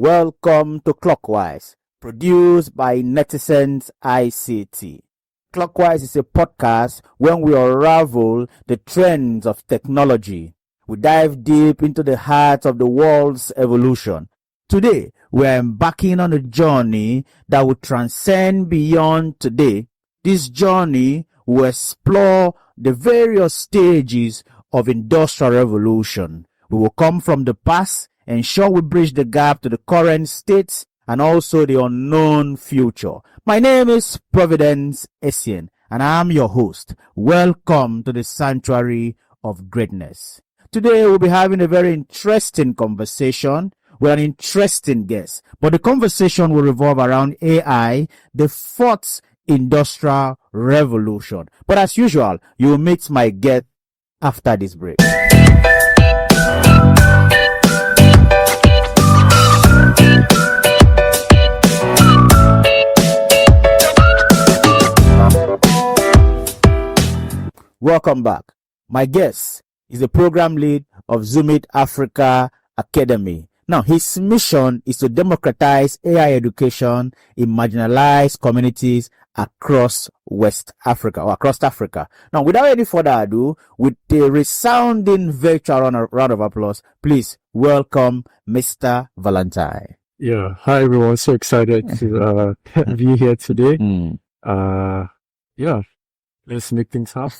Welcome to ClockWise, produced by Netizens ICT. ClockWise is a podcast when we unravel the trends of technology. We dive deep into the heart of the world's evolution. Today, we are embarking on a journey that will transcend beyond today. This journey will explore the various stages of industrial revolution. We will come from the past, ensure we bridge the gap to the current states and also the unknown future. My name is Providence Essien, and I am your host. Welcome to the Sanctuary of Greatness. Today, we'll be having a very interesting conversation with an interesting guest. But the conversation will revolve around AI, the fourth industrial revolution. But as usual, you will meet my guest after this break. Welcome back. My guest is the program lead of Zoomit Africa Academy. Now, his mission is to democratize AI education in marginalized communities across West Africa or across Africa. Now, without any further ado, with a resounding virtual round of applause, please welcome Mr. Valentine. Yeah. Hi, everyone. So excited to be here today. Yeah. Let's make things happen.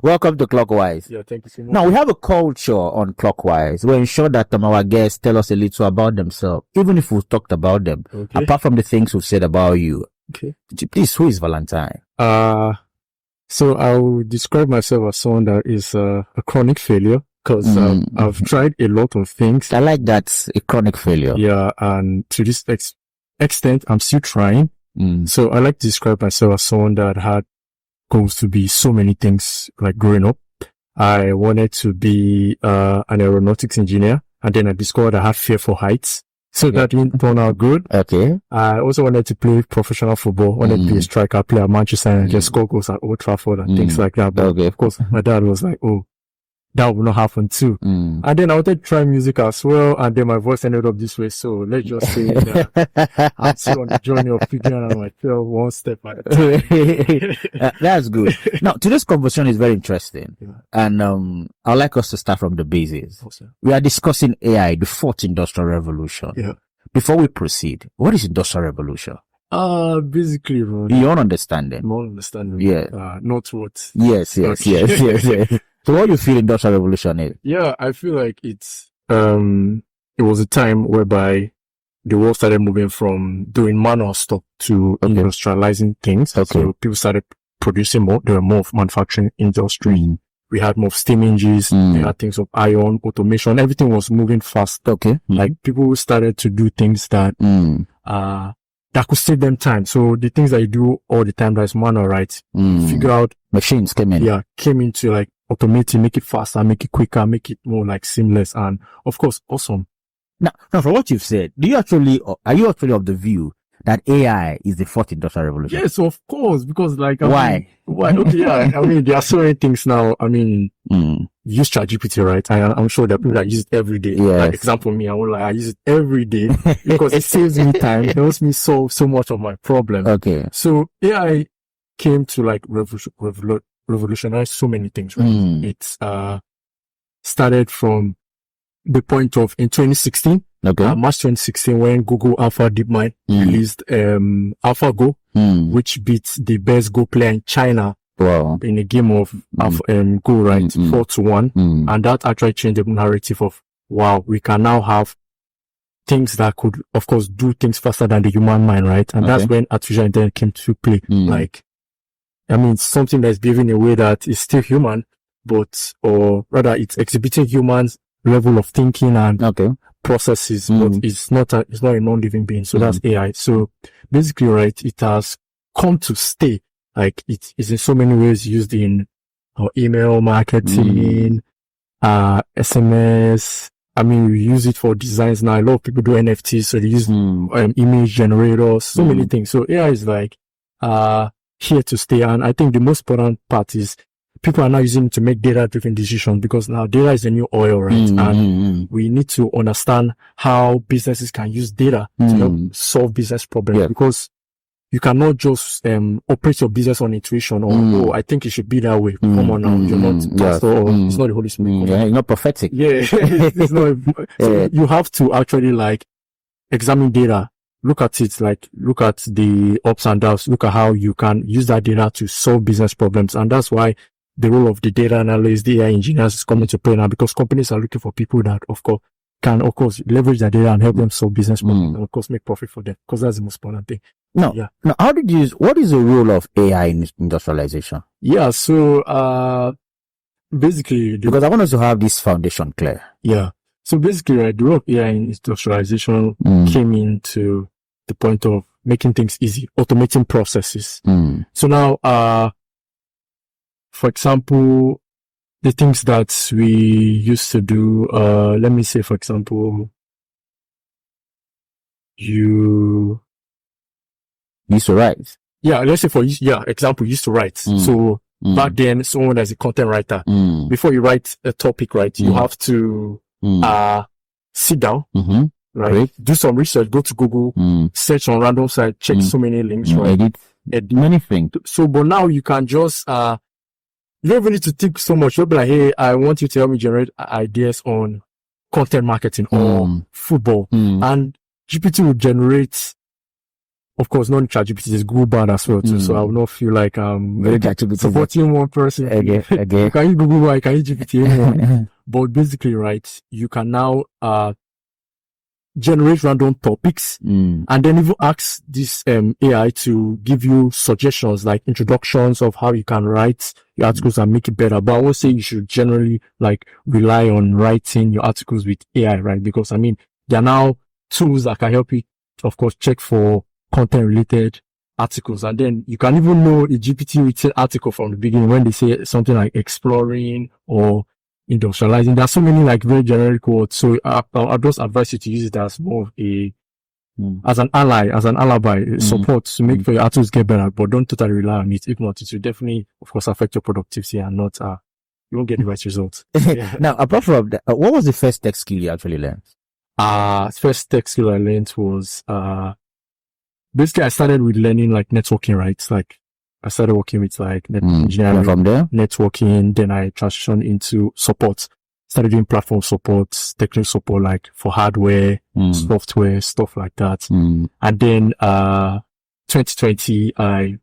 Welcome to ClockWise. Yeah, thank you so much. Now, we have a culture on ClockWise. We ensure that our guests tell us a little about themselves, even if we've talked about them, apart from the things we've said about you. Okay. Please, who is Valentine? So I'll describe myself as someone that is a chronic failure because I've tried a lot of things. I like that, a chronic failure. Yeah, and to this extent, I'm still trying. So I like to describe myself as someone that had goals to be so many things like growing up. I wanted to be an aeronautics engineer, and then I discovered I had fear for heights. So that didn't turn out good. Okay. I also wanted to play professional football, wanted to be a striker, play at Manchester and just score goals at Old Trafford and things like that. But of course, my dad was like, oh, that will not happen too. And then I wanted to try music as well, and then my voice ended up this way. So let's just say that I'm still on the journey of figuring out myself one step at a time. That's good. Now, today's conversation is very interesting, and I'd like us to start from the basis. We are discussing AI, the fourth industrial revolution. Yeah. Before we proceed, what is industrial revolution? Basically, your own understanding. My own understanding. Yeah. Not what. Yes. So what do you feel industrial revolution is? Yeah, I feel like it's, it was a time whereby the world started moving from doing manual stuff to industrializing things. So people started producing more. There were more of manufacturing industry. We had more of steam engines. We had things of iron, automation. Everything was moving fast. Like people started to do things that, that could save them time. So the things that you do all the time that is manual, right? Figure out. Machines came in. Yeah, came into like automating, make it faster, make it quicker, make it more like seamless, and of course, awesome. Now from what you've said, are you actually of the view that AI is the fourth industrial revolution? Yes, of course, because like, why? Okay, yeah, I mean, there are so many things now. I mean, use ChatGPT, right? I'm sure there are people that use it every day. Yes. Like, example, me, I use it every day because it saves me time. It helps me solve so much of my problem. Okay. So AI came to like revolutionize so many things, right? It's started from the point of in 2016, March 2016, when Google Alpha DeepMind released AlphaGo, which beats the best Go player in China in a game of Go, right? 4-1. And that actually changed the narrative of, wow, we can now have things that could, of course, do things faster than the human mind, right? And that's when artificial intelligence came to play. Like, I mean, something that's behaving in a way that is still human, but, or rather it's exhibiting humans' level of thinking and processes, but it's not a non-living being. So that's AI. So basically, right, it has come to stay. Like it is in so many ways used in email marketing, SMS. I mean, we use it for designs now. A lot of people do NFTs, so they use image generators, so many things. So AI is like, here to stay. And I think the most important part is people are now using it to make data-driven decisions, because now data is the new oil, right? And we need to understand how businesses can use data to help solve business problems, because you cannot just operate your business on intuition or, oh, I think it should be that way. Come on now, you're not pastor or it's not the Holy Spirit. You're not prophetic. Yeah, it's not. So you have to actually like examine data, look at it, like look at the ups and downs, look at how you can use that data to solve business problems. And that's why the role of the data analysts, the AI engineers is coming to play now, because companies are looking for people that, of course, can, of course, leverage their data and help them solve business problems and, of course, make profit for them, because that's the most important thing. Now, what is the role of AI in industrialization? Yeah, so, basically, because I want us to have this foundation clear. Yeah. So basically, right, the role of AI in industrialization came into the point of making things easy, automating processes. So now, for example, the things that we used to do, let me say, for example, you used to write. Yeah, let's say example, you used to write. So back then, someone as a content writer, before you write a topic, right, you have to sit down, right, do some research, go to Google, search on random site, check so many links, right, edit many things. So, but now you can just you don't even need to think so much. You'll be like, hey, I want you to help me generate ideas on content marketing or football. And GPT will generate, of course, not ChatGPT, there's Google Bard as well too. So I will not feel like supporting one person. Again. Can you Google Bard? Can you GPT? But basically, right, you can now generate random topics and then even ask this AI to give you suggestions, like introductions of how you can write your articles and make it better. But I would say you should generally like rely on writing your articles with AI, right? Because I mean, there are now tools that can help you, of course, check for content related articles. And then you can even know the GPT written article from the beginning when they say something like exploring or industrializing. There are so many like very generic words. So I'll just advise you to use it as more of a, as an ally, as an alibi support to make sure your articles get better, but don't totally rely on it. If not, it will definitely, of course, affect your productivity and not, you won't get the right results. Yeah. Now, apart from that, what was the first tech skill you actually learned? First tech skill I learned was, basically I started with learning like networking, right? Like I started working with like engineering, from there, networking. Then I transitioned into support. Started doing platform support, technical support, like for hardware, software, stuff like that. And then, 2020, I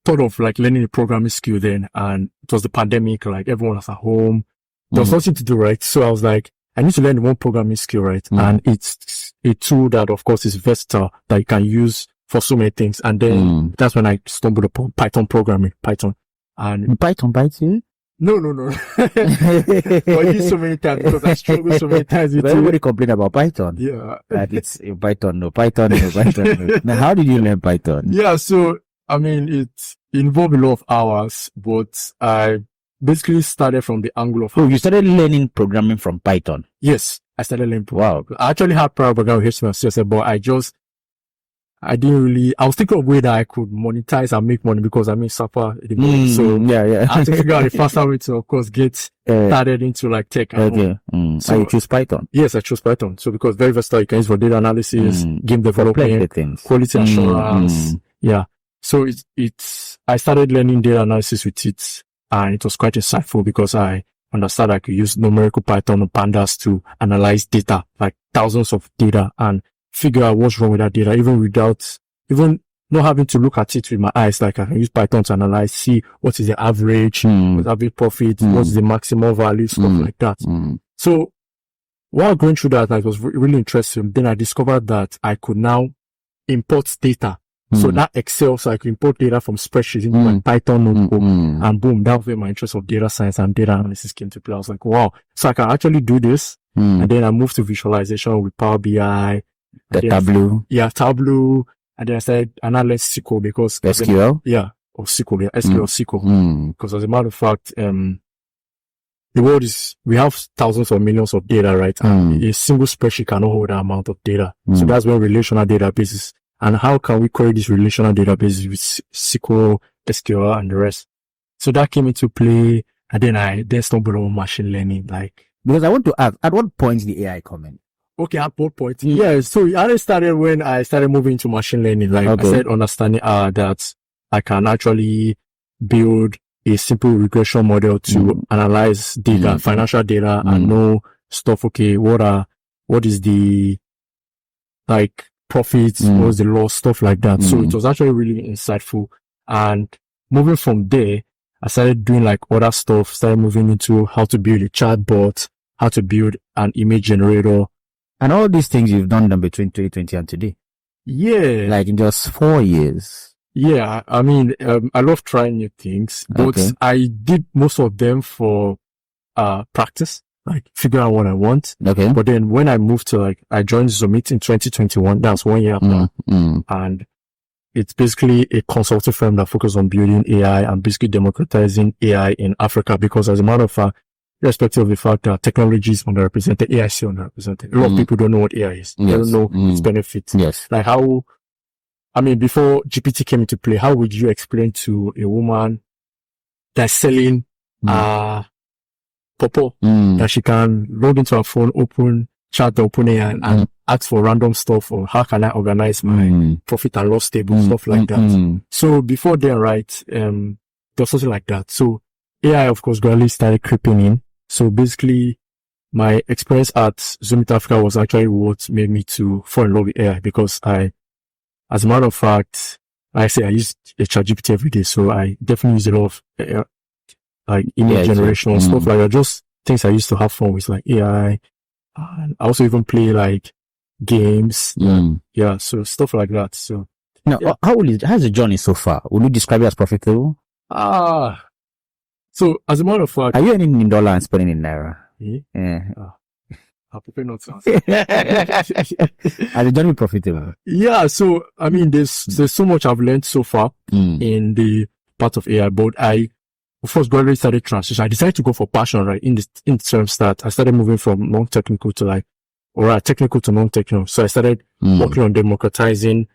thought of like learning a programming skill then, and it was the pandemic, like everyone was at home. There was nothing to do, right? So I was like, I need to learn one programming skill, right? And it's a tool that, of course, is versatile that you can use for so many things. And then that's when I stumbled upon Python programming, Python. And Python bites you? No. I use so many times because I struggle so many times with everybody complain about Python. Yeah. That it's Python, no. Now, how did you learn Python? Yeah, so, I mean, it involved a lot of hours, but I basically started from the angle of... Oh, you started learning programming from Python? Yes, I started learning. Wow. I actually had prior programming HTML, CSS, but I didn't really, I was thinking of a way that I could monetize and make money because I mean, suffer the money. So yeah. I had to figure out the faster way to, of course, get started into like tech. Okay. So you choose Python? Yes, I chose Python. So because very versatile, you can use for data analysis, game development, quality assurance. Yeah. So I started learning data analysis with it, and it was quite insightful because I understood I could use numerical Python or pandas to analyze data, like thousands of data, and figure out what's wrong with that data, even not having to look at it with my eyes. Like I can use Python to analyze, see what is the average, what's the average profit, what's the maximum value, stuff like that. So while going through that, it was really interesting. Then I discovered that I could now import data. So that Excel, so I could import data from spreadsheets into my Python notebook, and boom, that was where my interest of data science and data analysis came to play. I was like, wow, so I can actually do this. And then I moved to visualization with Power BI. Tableau. Tableau. And then I started analyzing SQL because... SQL? SQL, SQL. Because as a matter of fact, the world we have thousands or millions of data, right? And a single spreadsheet cannot hold that amount of data. So that's where relational databases, and how can we query these relational databases with SQL, SQL, and the rest? So that came into play, and then I stumbled on machine learning. Like, because I want to ask, at what point did the AI come in? Okay, at what point? Yeah, so it started when I started moving to machine learning. Like, I started understanding that I can actually build a simple regression model to analyze data, financial data, and know stuff. Okay, what is the like profits, what's the loss, stuff like that. So it was actually really insightful. And moving from there, I started doing like other stuff, started moving into how to build a chatbot, how to build an image generator. And all these things you've done them between 2020 and today. Yeah. Like in just 4 years. Yeah. I mean, I love trying new things, but I did most of them for, practice, like figure out what I want. Okay. But then when I moved to I joined Zomit in 2021, that's 1 year after. And it's basically a consulting firm that focuses on building AI and basically democratizing AI in Africa, because as a matter of fact, irrespective of the fact that technology is underrepresented, AI is still underrepresented. A lot of people don't know what AI is. They don't know its benefits. Yes. Like before GPT came into play, how would you explain to a woman that's selling pawpaw that she can log into her phone, open chat, open AI and ask for random stuff, or how can I organize my profit and loss table, stuff like that. So before then, right, there was something like that. So AI, of course, gradually started creeping in. So basically, my experience at Zomit Africa was actually what made me to fall in love with AI, because as a matter of fact, I use a ChatGPT every day. So I definitely use a lot of image generation, stuff like that. Just things I used to have fun with, like AI. And I also even play like games. Yeah. So stuff like that. So now, how's the journey so far? Would you describe it as profitable? So, as a matter of fact, are you earning in dollar and spending in naira? Yeah. I prefer not to answer. Are the journey profitable? Yeah. So, I mean, there's so much I've learned so far in the part of AI, but I, of course, gradually started transition. I decided to go for passion, right? In terms that I started moving from non-technical to technical to non-technical. So I started working on democratizing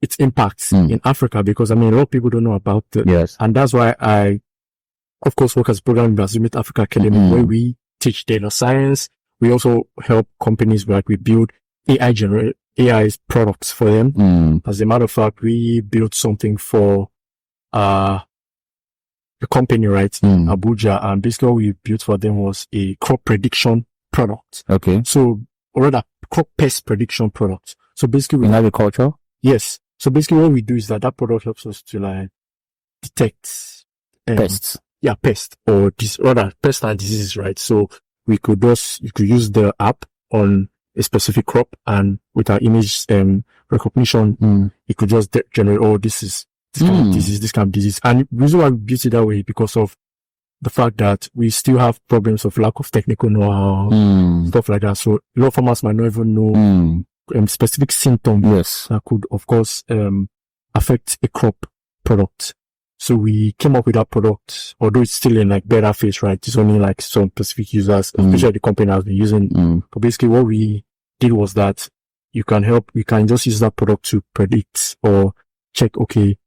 its impacts in Africa, because I mean, a lot of people don't know about it. Yes. And that's why I, of course, work as a program in Zomit Africa Academy, where we teach data science. We also help companies, like we build AI products for them. As a matter of fact, we built something for a company, right, in Abuja, and basically what we built for them was a crop prediction product. Okay. So, or rather, crop pest prediction product. So basically, in agriculture? Yes. So basically what we do is that product helps us to detect pests. Yeah, pest or pest and diseases, right? So you could use the app on a specific crop, and with our image recognition, it could just generate, this kind of disease, this kind of disease. And the reason why we built it that way, because of the fact that we still have problems of lack of technical know-how, stuff like that. So a lot of farmers might not even know specific symptoms that could, of course, affect a crop product. So we came up with that product, although it's still in beta phase, right? It's only some specific users, especially the company has been using. But basically what we did was that you can just use that product to predict or check, okay,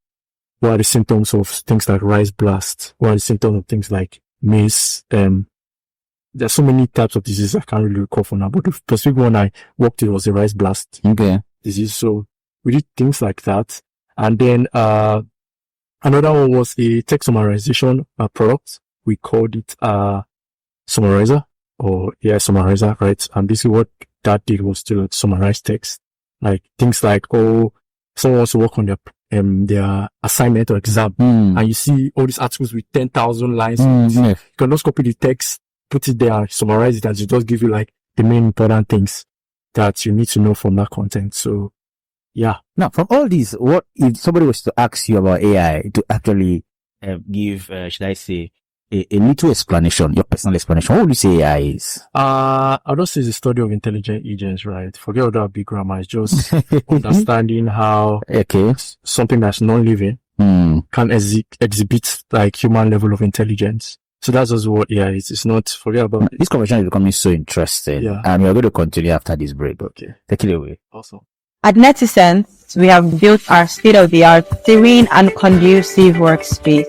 what are the symptoms of things like rice blast? What are the symptoms of things like maize? There's so many types of diseases I can't really recall for now, but the specific one I worked with was the rice blast disease. So we did things like that. And then, another one was a text summarization product. We called it Summarizer or AI Summarizer, right? And basically what that did was to summarize text, like things like, someone wants to work on their assignment or exam, and you see all these articles with 10,000 lines. You can just copy the text, put it there, summarize it, and it just give you the main important things that you need to know from that content. So, yeah. Now, from all these, what if somebody was to ask you about AI to actually give, should I say, a little explanation, your personal explanation? What would you say AI is? I don't say it's the study of intelligent agents, right? Forget all that big grammar. It's just understanding how something that's non-living can exhibit human level of intelligence. So that's just what AI is. It's not, forget about it. This conversation is becoming so interesting. Yeah. And we are going to continue after this break. Okay. Take it away. Awesome. At Netizens, we have built our state-of-the-art serene and conducive workspace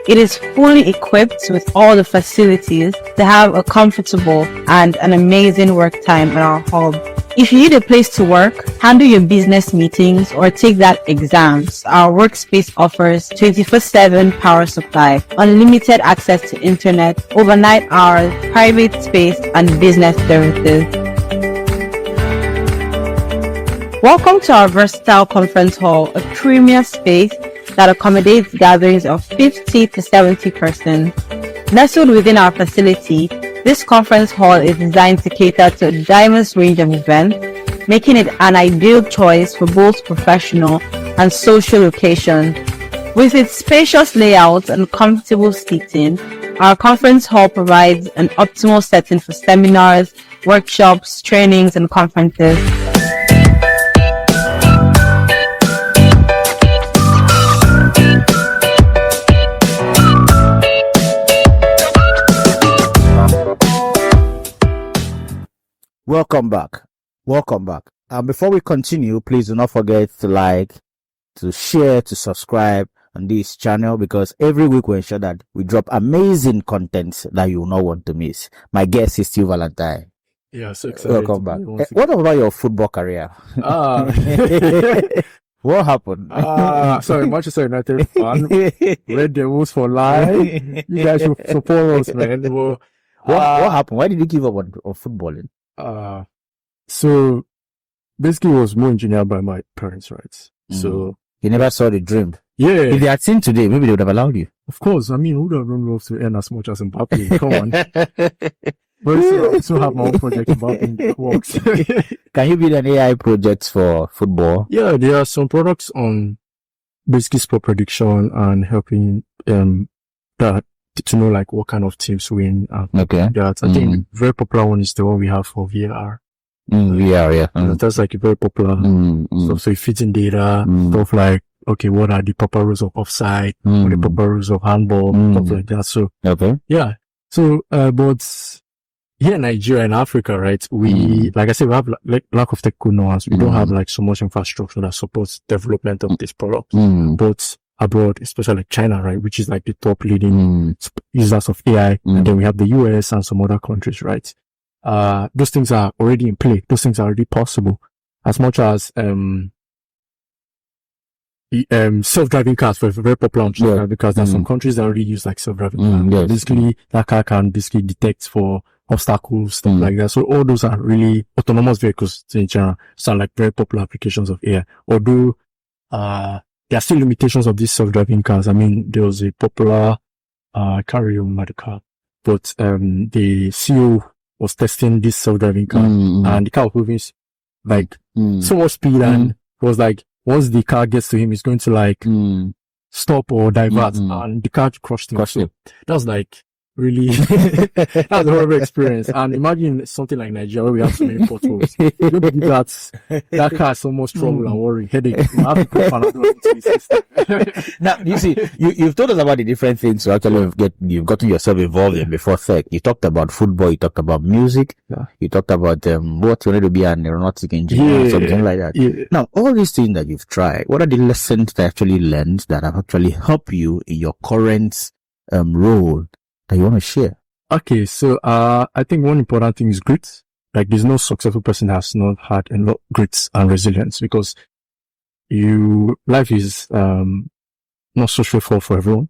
It is fully equipped with all the facilities to have a comfortable and an amazing work time at our hub. If you need a place to work, handle your business meetings, or take that exams, our workspace offers 24/7 power supply, unlimited access to internet, overnight hours, private space, and business services. Welcome to our versatile conference hall, a premier space that accommodates gatherings of 50 to 70 persons. Nestled within our facility, this conference hall is designed to cater to a diverse range of events, making it an ideal choice for both professional and social occasions. With its spacious layout and comfortable seating, our conference hall provides an optimal setting for seminars, workshops, trainings, and conferences. Welcome back. Before we continue, please do not forget to like, to share, to subscribe on this channel, because every week we ensure that we drop amazing content that you will not want to miss. My guest is Steve Valentine. Yeah, so excited. Welcome back. What about your football career? What happened? Sorry, Manchester United fan. Red Devils for life. You guys should support us, man. Well, what happened? Why did you give up on footballing? So basically it was more engineered by my parents, right? So you never saw the dream. Yeah. If they had seen today, maybe they would have allowed you. Of course. I mean, who would have loved to earn as much as Mbappe? Come on. But I still have my own project Mbappe works. Can you build an AI project for football? Yeah, there are some products on basically sport prediction and helping that to know like what kind of teams win. Okay. That I think very popular one is the one we have for VAR. VAR, yeah. That's like a very popular stuff. So it fits in data, stuff like, okay, what are the proper rules of offside, or the proper rules of handball, stuff like that. So, okay. Yeah. So, but here in Nigeria and Africa, right, we, like I said, we have like lack of technical know-how. We don't have like so much infrastructure that supports development of this product. But abroad, especially like China, right, which is like the top leading users of AI. And then we have the US and some other countries, right? Those things are already in play. Those things are already possible. As much as, self-driving cars were very popular on China because there are some countries that already use like self-driving cars. Yes. Basically, that car can basically detect for obstacles, stuff like that. So all those are really autonomous vehicles in general. Sound like very popular applications of AI. Although, there are still limitations of these self-driving cars. I mean, there was a popular, I can't remember the car, but, the CEO was testing this self-driving car and the car was moving like so much speed and it was like, once the car gets to him, he's going to like stop or divert and the car crushed him. So that was like really, that was a horrible experience. And imagine something like Nigeria where we have so many potholes. You don't believe that car has so much trouble and worry, headache. You have to put Panadol into the system. Now, you see, you've told us about the different things you actually you've gotten yourself involved in before tech. You talked about football, you talked about music, you talked about what you wanted to be an aeronautic engineer, something like that. Yeah. Now, all these things that you've tried, what are the lessons that actually learned that have actually helped you in your current role that you want to share? Okay, so I think one important thing is grit. Like there's no successful person that has not had a lot of grit and resilience, because life is not so straightforward for everyone.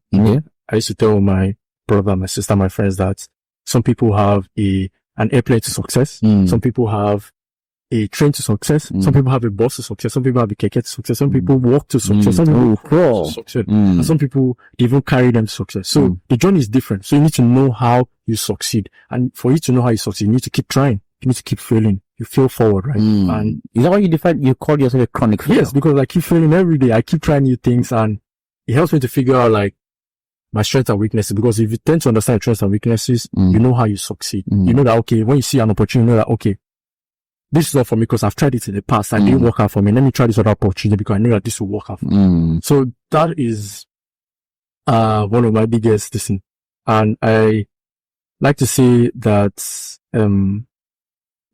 I used to tell my brother, my sister, my friends that some people have an airplane to success. Some people have a train to success. Some people have a bus to success. Some people have a keke to success. Some people walk to success. Some people crawl to success. And some people, they even carry them to success. So the journey is different. So you need to know how you succeed. And for you to know how you succeed, you need to keep trying. You need to keep failing. You fail forward, right? And is that what you call yourself a chronic failure? Yes, because I keep failing every day. I keep trying new things and it helps me to figure out like my strengths and weaknesses. Because if you tend to understand your strengths and weaknesses, you know how you succeed. You know that, okay, when you see an opportunity, you know that, okay, this is not for me because I've tried it in the past and it didn't work out for me. Let me try this other opportunity because I know that this will work out for me. So that is, one of my biggest lessons. And I like to say that,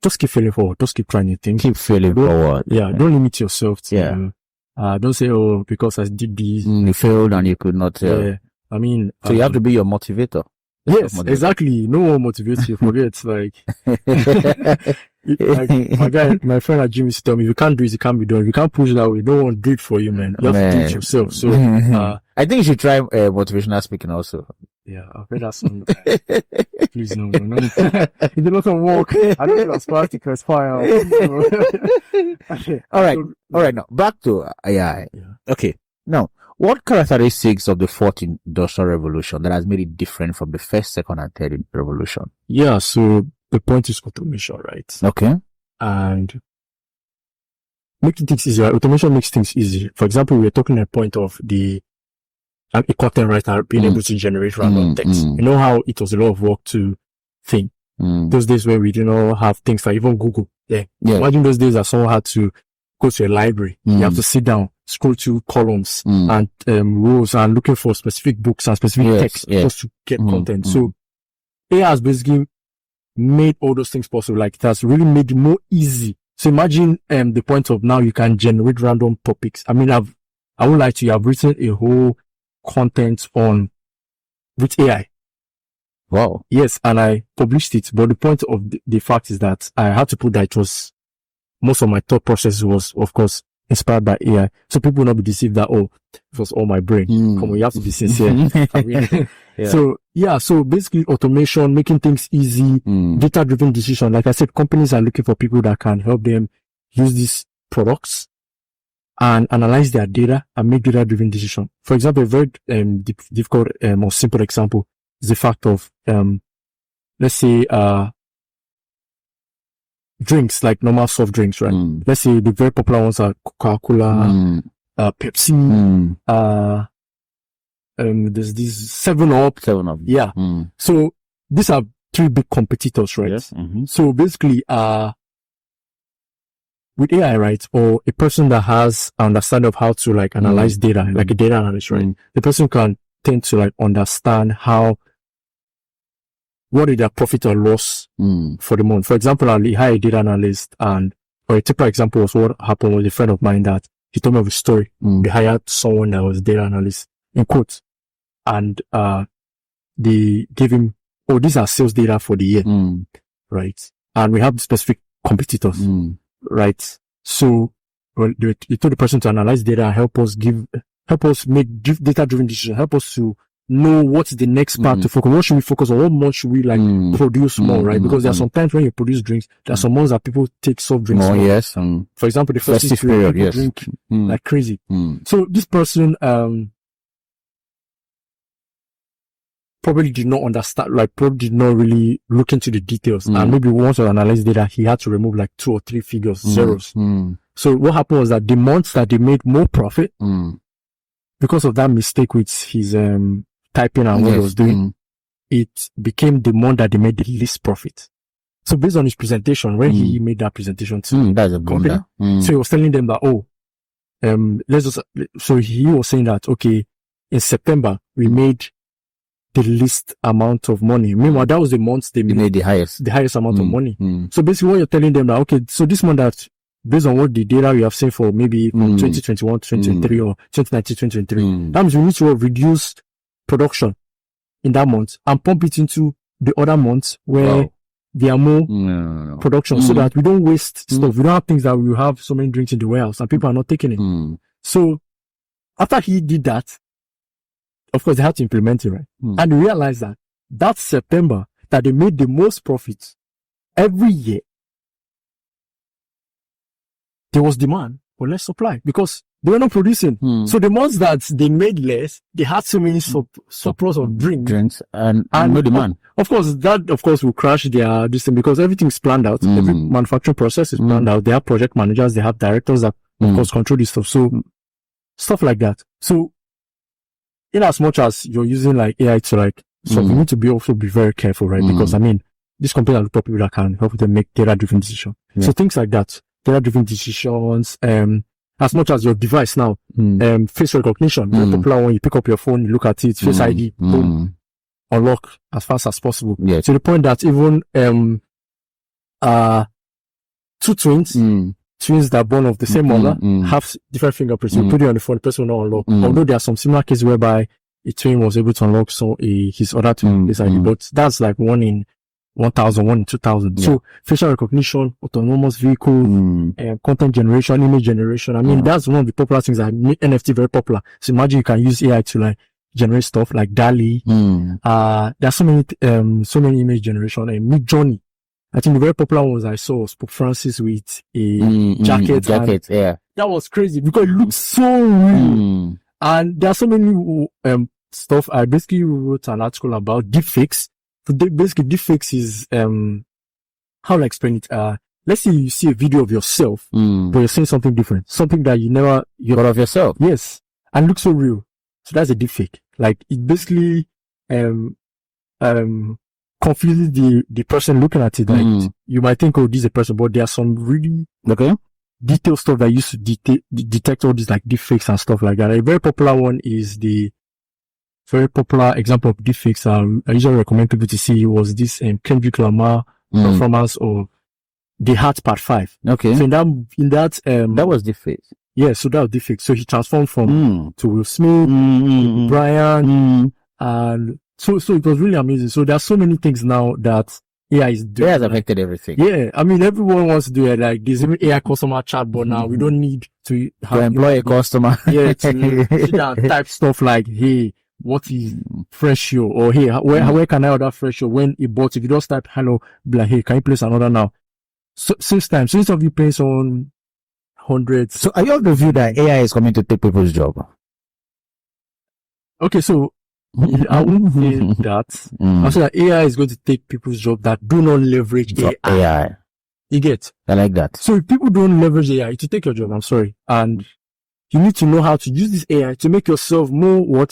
just keep failing forward. Just keep trying new things. Keep failing forward. Yeah. Don't limit yourself to, don't say, oh, because I did this. You failed and you could not, I mean, so you have to be your motivator. Yes, exactly. No one motivates you. Forget, my friend at gym used to tell me, if you can't do it, it can't be done. If you can't push that way, no one do it for you, man. You have to do it yourself. So, I think you should try motivational speaking also. Yeah, I've heard that song. Please, no. It did not work. I don't think that's practical. It's fine. Okay. All right. Now back to AI. Yeah. Okay. Now, what characteristics of the fourth industrial revolution that has made it different from the first, second, and third revolution? Yeah. So the point is automation, right? Okay. And making things easier. Automation makes things easy. For example, we're talking at the point of a content writer being able to generate random text. You know how it was a lot of work to think. Those days where we didn't have things like even Google. Yeah. Imagine those days that someone had to go to a library. You have to sit down, scroll through columns and rows and looking for specific books and specific text just to get content. So AI has basically made all those things possible. Like it has really made it more easy. So imagine the point of now you can generate random topics. I mean, I would like to, I've written a whole content with AI. Wow. Yes, and I published it. But the point of the fact is that I had to put that it was, most of my thought process was, of course, inspired by AI. So people will not be deceived that, it was all my brain. Come on, you have to be sincere. So basically automation, making things easy, data-driven decision. Like I said, companies are looking for people that can help them use these products and analyze their data and make data-driven decision. For example, a very difficult or simple example is the fact of, let's say, drinks, like normal soft drinks, right? Let's say the very popular ones are Coca-Cola, Pepsi, there's this 7-Up. 7-Up. Yeah. So these are three big competitors, right? Yes. So basically, with AI, right, or a person that has understanding of how to like analyze data, like a data analyst, right? The person can tend to like understand what is their profit or loss for the month. For example, I'll hire a data analyst, or a typical example of what happened with a friend of mine that he told me of a story. They hired someone that was a data analyst, in quotes, and they gave him, these are sales data for the year, right? And we have specific competitors, right? So they told the person to analyze data and help us make data-driven decisions, help us to know what's the next part to focus. What should we focus on? What month should we like produce more, right? Because there are sometimes when you produce drinks, there are some months that people take soft drinks more. Yes. For example, the festive period, people drink like crazy. So this person probably did not understand, probably did not really look into the details. And maybe once to analyze data, he had to remove like 2 or 3 figures, zeros. So what happened was that the months that they made more profit, because of that mistake with his typing and what he was doing, it became the month that they made the least profit. So based on his presentation, when he made that presentation to that's a company, so he was telling them that, so he was saying that, okay, in September, we made the least amount of money. Meanwhile, that was the month they made the highest amount of money. So basically what you're telling them that, okay, so this month that, based on what the data we have seen for maybe from 2021 to 2023 or 2019 to 2023, that means we need to reduce production in that month and pump it into the other months where there are more production so that we don't waste stuff. We don't have things that we have so many drinks in the warehouse and people are not taking it. So after he did that, of course they had to implement it, right? And they realized that September that they made the most profits every year, there was demand but less supply because they were not producing. So the months that they made less, they had so many surplus of drinks and no demand. Of course, that will crash their system because everything's planned out. Every manufacturing process is planned out. They have project managers, they have directors that of course control this stuff. So stuff like that. So in as much as you're using like AI to so you need to be very careful, right? Because I mean, this company are the people that can help them make data-driven decisions. So things like that, data-driven decisions, as much as your device now, face recognition, very popular when you pick up your phone, you look at it, face ID, boom, unlock as fast as possible. Yeah. To the point that even, two twins that are born of the same mother have different fingerprints. You put it on the phone, the person will not unlock. Although there are some similar cases whereby a twin was able to unlock his other twin this ID, but that's like 1 in 1,000, 1 in 2,000. So facial recognition, autonomous vehicle, content generation, image generation. I mean, that's one of the popular things that make NFT very popular. So imagine you can use AI to like generate stuff like DALL-E. There's so many image generation and Midjourney. I think the very popular ones I saw was Pope Francis with a jacket. That was crazy because it looks so real. And there are so many stuff. I basically wrote an article about deepfakes. So basically, deepfakes is how to explain it. Let's say you see a video of yourself, but you're saying something different, something that you never thought of yourself. Yes, and looks so real. So that's a deepfake. Like it basically confuses the person looking at it. Like you might think, oh, this is a person, but there are some really detailed stuff that used to detect all these like deepfakes and stuff like that. A very popular one is the very popular example of deepfakes. I usually recommend people to see was this Kendrick Lamar performance of The Heart Part 5. Okay. So in that that was deepfake. Yeah, so that was deepfake. So he transformed from to Will Smith, Brian, and so it was really amazing. So there are so many things now that AI is doing. AI has affected everything. Yeah, I mean everyone wants to do it. Like there's even AI customer chatbot now. We don't need to employ a customer. Yeah, to sit down and type stuff like, hey, what is Freshio? Or hey, where can I order Freshio? When it bought, if you just type hello, be like, hey, can you place an order now? So instead of you paying someone hundreds. So are you of the view that AI is coming to take people's job? Okay, so I wouldn't say that. I'm saying that AI is going to take people's job that do not leverage AI. You get? I like that. So if people don't leverage AI to take your job, I'm sorry. And you need to know how to use this AI to make yourself more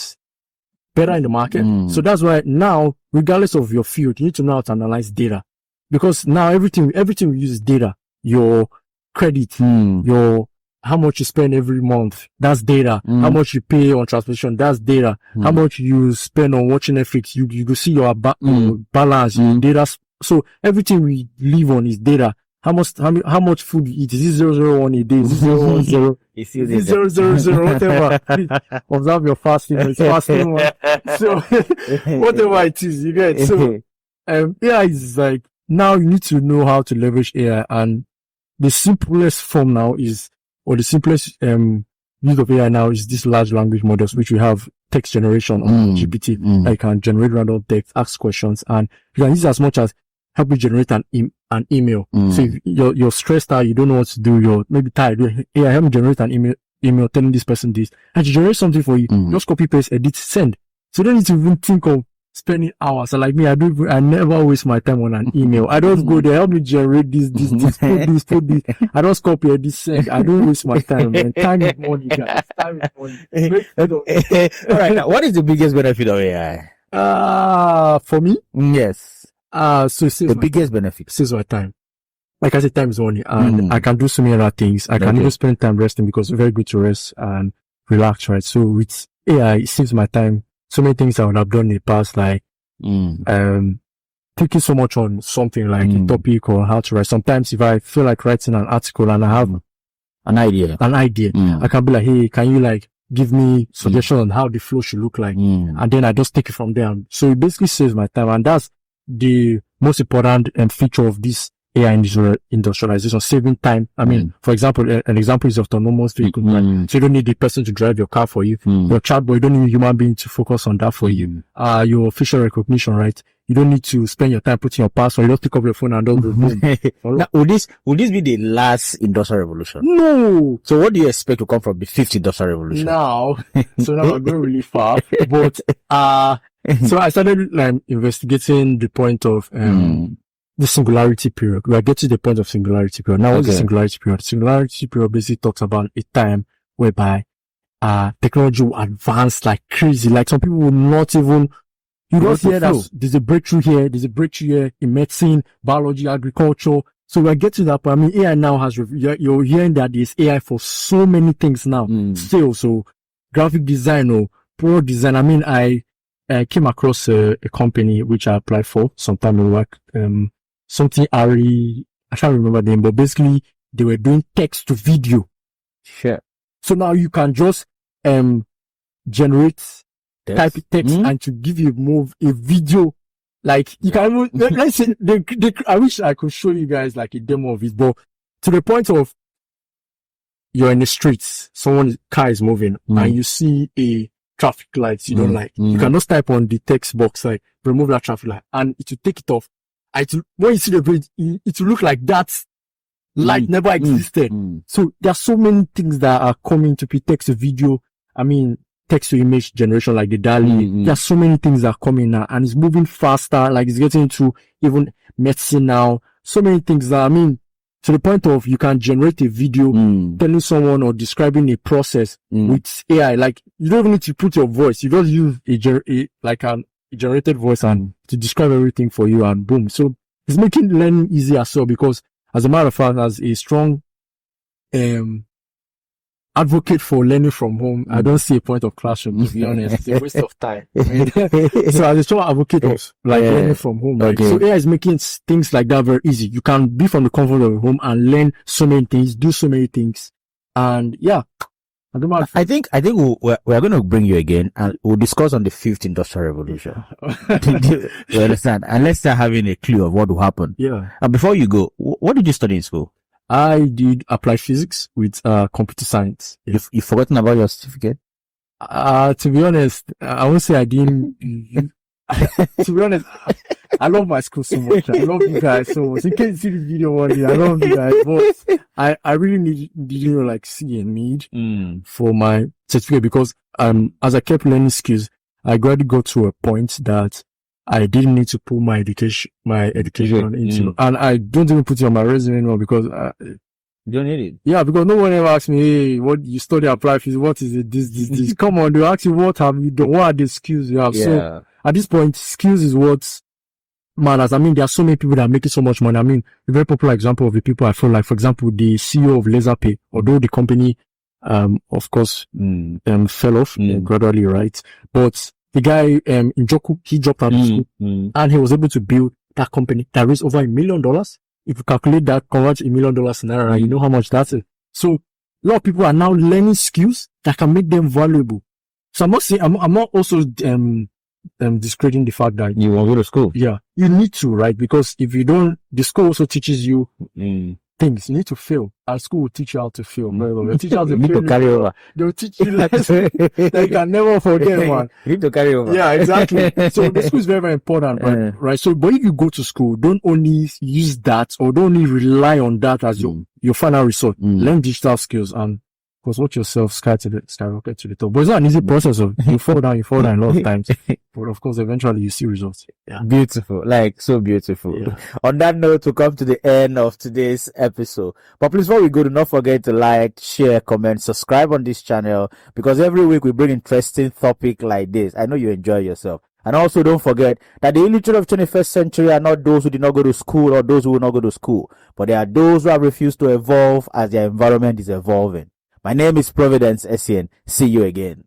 better in the market. So that's why now, regardless of your field, you need to know how to analyze data. Because now everything we use is data. Your credit, your how much you spend every month, that's data. How much you pay on transportation, that's data. How much you spend on watching Netflix, you go see your balance, your data. So everything we live on is data. How much food you eat? Is it 001 a day? Is it 010? Is it 000? Whatever. Please observe your fasting. It's fasting one. So whatever it is, you get. So AI is like, now you need to know how to leverage AI, and the simplest form now is, or the simplest use of AI now is this large language models, which we have text generation on GPT. Like can generate random text, ask questions, and you can use it as much as help you generate an email. So if you're stressed out, you don't know what to do, you're maybe tired. AI, help me generate an email telling this person this, and you generate something for you. Just copy, paste, edit, send. So you don't need to even think of spending hours. So like me, I never waste my time on an email. I don't go there, help me generate this, put this. I don't copy edit, send. I don't waste my time, man. Time is money, guys. Time is money. All right. Now, what is the biggest benefit of AI? For me? Yes. So the biggest benefit saves my time. Like I said, time is money, and I can do so many other things. I can even spend time resting because it's very good to rest and relax, right? So with AI, it saves my time. So many things I would have done in the past, like thinking so much on something like a topic or how to write. Sometimes if I feel like writing an article and I have an idea, I can be like, hey, can you like give me suggestions on how the flow should look like? And then I just take it from there. So it basically saves my time, and that's the most important feature of this AI industrialization, saving time. I mean, for example, an example is autonomous vehicle. Right? So you don't need the person to drive your car for you. Your chatbot, you don't need a human being to focus on that for you. Your facial recognition, right? You don't need to spend your time putting your password. You just pick up your phone and don't go. Now, would this be the last industrial revolution? No. So what do you expect to come from the fifth industrial revolution? Now, so now I'm going really far, but so I started investigating the point of the singularity period. We are getting to the point of singularity period. Now, what's the singularity period? Singularity period basically talks about a time whereby technology will advance like crazy. Like some people will not even, you don't hear that there's a breakthrough here, in medicine, biology, agriculture. So we are getting to that point. I mean, AI now has, you're hearing that there's AI for so many things now. Still, so graphic design or product design. I mean, I came across a company which I applied for some time back. Something Ari, I can't remember the name, but basically they were doing text to video. Sure. So now you can just generate type text and to give you a video. Like you can, let's say, I wish I could show you guys like a demo of it, but to the point of you're in the streets, someone's car is moving and you see a traffic light you don't like. You cannot type on the text box like remove that traffic light and it will take it off. When you see the bridge, it will look like that light never existed. So there are so many things that are coming to be text to video. I mean, text to image generation like the DALL-E. There are so many things that are coming now and it's moving faster. Like it's getting into even medicine now. So many things that, I mean, to the point of you can generate a video telling someone or describing a process with AI. Like you don't even need to put your voice. You just use a generated voice and to describe everything for you and boom. So it's making learning easier as well because as a matter of fact, as a strong advocate for learning from home, I don't see a point of classroom, to be honest. It's a waste of time. So as a strong advocate of like learning from home, right? So AI is making things like that very easy. You can be from the comfort of your home and learn so many things, do so many things. And yeah, I think we're going to bring you again and we'll discuss on the 5th industrial revolution. You understand? And let's start having a clue of what will happen. Yeah. And before you go, what did you study in school? I did applied physics with computer science. You've forgotten about your certificate? To be honest, I won't say I didn't. To be honest, I love my school so much. I love you guys so much. You can't see the video one day. I love you guys, but I really didn't see a need for my certificate because as I kept learning skills, I gradually got to a point that I didn't need to put my education into, and I don't even put it on my resume anymore because you don't need it. Yeah, because no one ever asks me, hey, what you study applied physics? What is it? This? Come on, they ask you what have you done? What are the skills you have? Yeah. So at this point, skills is what matters. I mean, there are so many people that are making so much money. I mean, a very popular example of the people I feel like, for example, the CEO of LaserPay, although the company, of course, fell off gradually, right? But the guy, Njoku, he dropped out of school and he was able to build that company that raised over $1 million. If you calculate that, convert $1 million naira, you know how much that is. So a lot of people are now learning skills that can make them valuable. So I'm not saying, I'm not also, discrediting the fact that you want to go to school. Yeah. You need to, right? Because if you don't, the school also teaches you things. You need to fail. Our school will teach you how to fail. They'll teach you how to fail. To carry over. They'll teach you lessons that you can never forget, man. You need to carry over. Yeah, exactly. So the school is very, very important, right? So, but if you go to school, don't only use that or don't only rely on that as your final result. Learn digital skills and of course, watch yourself skyrocket to the top. But it's not an easy process of you fall down a lot of times. But of course, eventually you see results. Yeah. Beautiful. So beautiful. Yeah. On that note, we come to the end of today's episode. But please, before we go, do not forget to like, share, comment, subscribe on this channel because every week we bring interesting topic like this. I know you enjoy yourself. And also don't forget that the illiterate of 21st century are not those who did not go to school or those who will not go to school, but they are those who have refused to evolve as their environment is evolving. My name is Providence Essien. See you again.